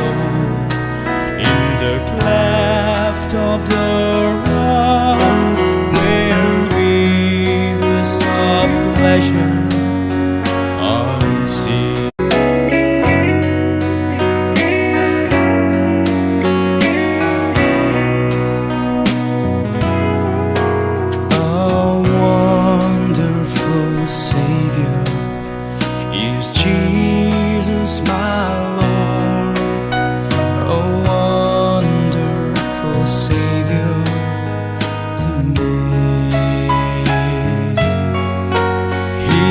soul. In the cleft of the rock, where rivers of pleasure unseen. Savior is Jesus my Lord, a wonderful Savior to me. He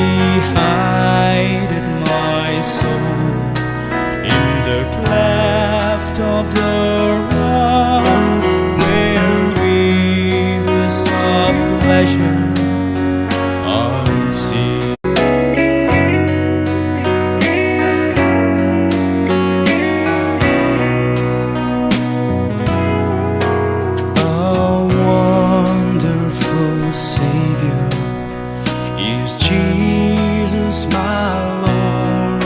hideth my soul in the cleft of the rock, where rivers of pleasure unseen. A wonderful Savior is Jesus my Lord,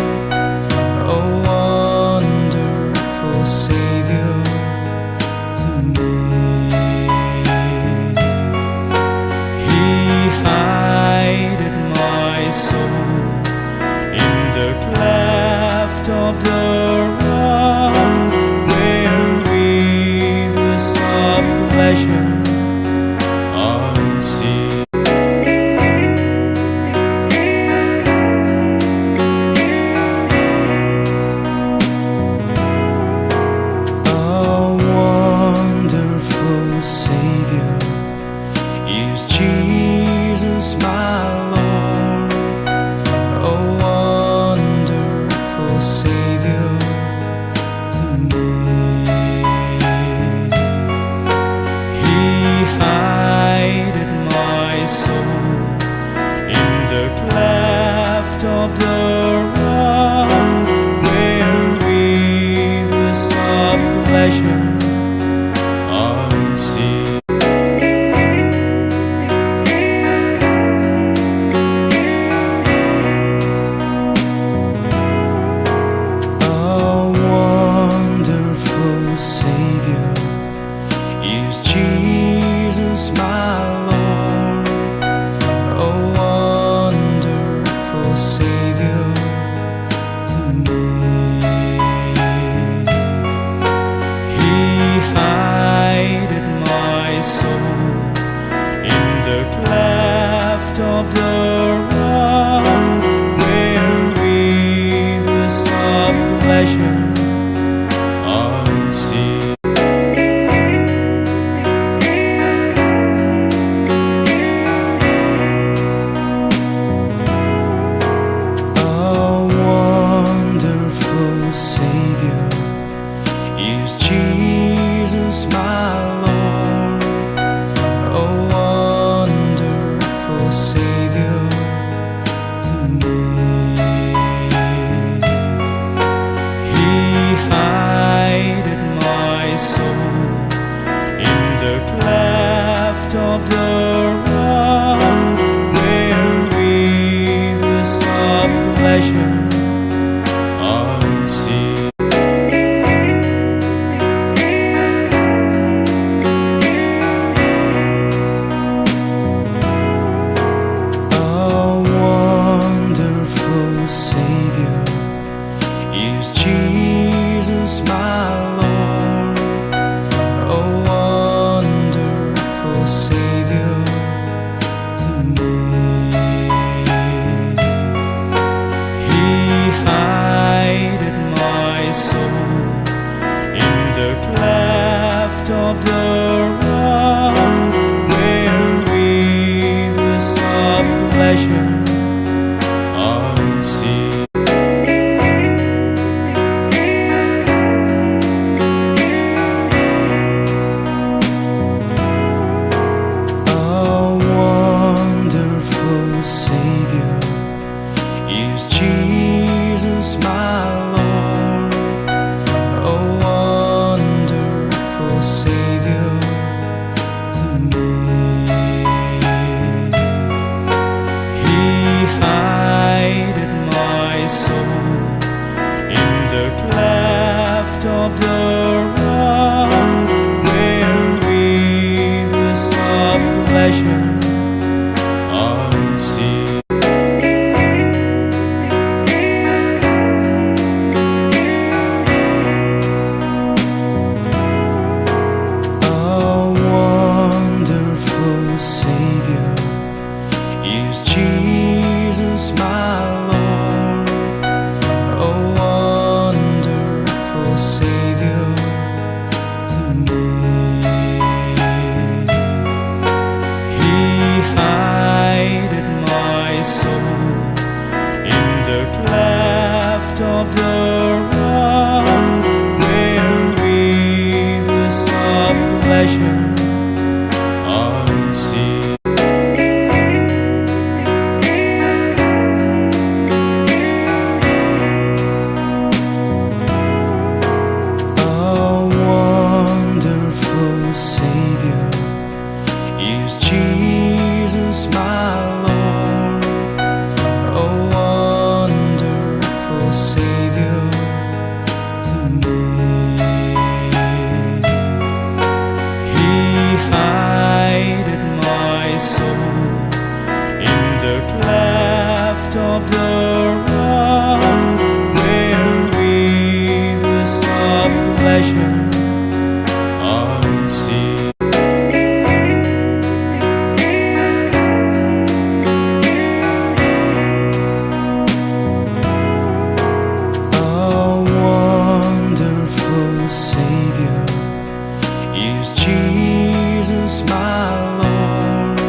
a wonderful Savior to me. He hideth my soul in the cleft of the rock, where rivers of pleasure unseen. A wonderful Savior is Jesus my Lord, a wonderful Savior to me. He hideth my soul in the cleft of the rock, where rivers of pleasure unseen. Savior is Jesus my Lord, a wonderful Savior to me. He hideth my soul in the cleft of the rock, where rivers of pleasure unseen. A wonderful Savior is Jesus my Lord, a wonderful Savior to me. He hideth my soul in the cleft of the rock, where rivers of pleasure unseen. A wonderful Savior is Jesus my Lord, a wonderful Savior to me. He hideth my soul in the cleft of the rock, where rivers of pleasure unseen. of the rock, where weaves of pleasure unseen. Savior is Jesus my Lord, a wonderful Savior to me. He hided my soul in the cleft of the rock, where weaves of pleasure unseen. A wonderful Savior is Jesus my Lord, a wonderful Savior to me. He hided my soul in the cleft of the rock, where weaves of pleasure unseen. A wonderful Savior is Jesus my Lord,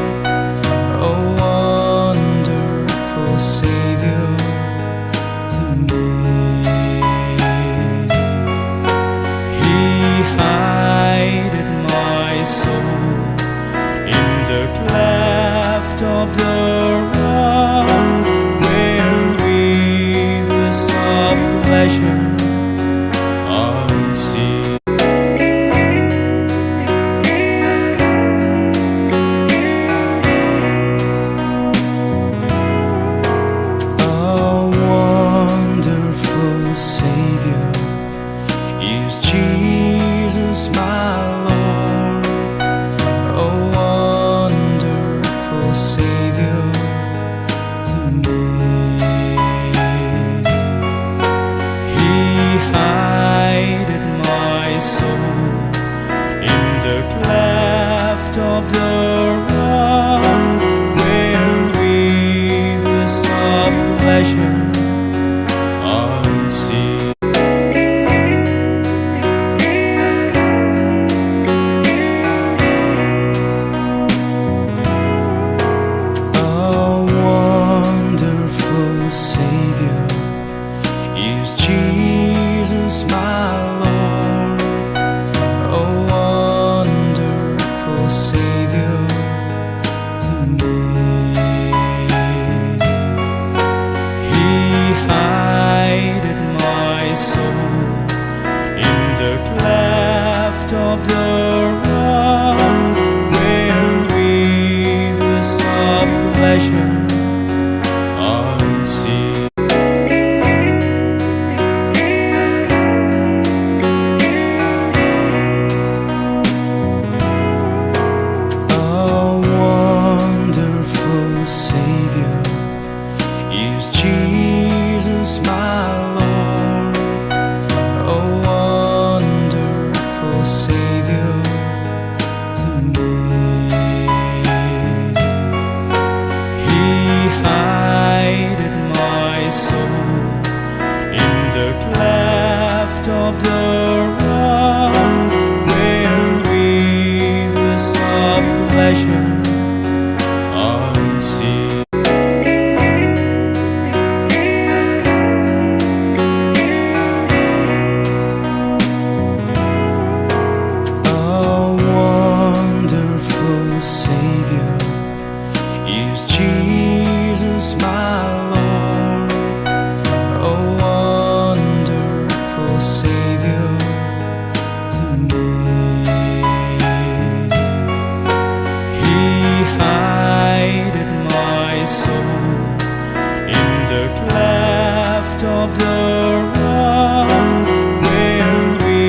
a wonderful Savior to me. He hided my soul in the cleft of the rock, where weaves of pleasure unseen. Savior is Jesus my Lord, a wonderful Savior to me. He hided my soul in the cleft of the rock, where weaves of pleasure unseen. A wonderful Savior is Jesus my Lord, a wonderful Savior to me. He hided my soul in the cleft of the rock, where weaves of pleasure unseen. A wonderful Savior is Jesus my Lord, a wonderful Savior to me. He hided my soul in the cleft of the rock, where weaves of pleasure unseen. A wonderful Savior is Jesus my Lord, a wonderful Savior to me. He hided my soul in the cleft of the rock, where we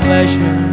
pleasure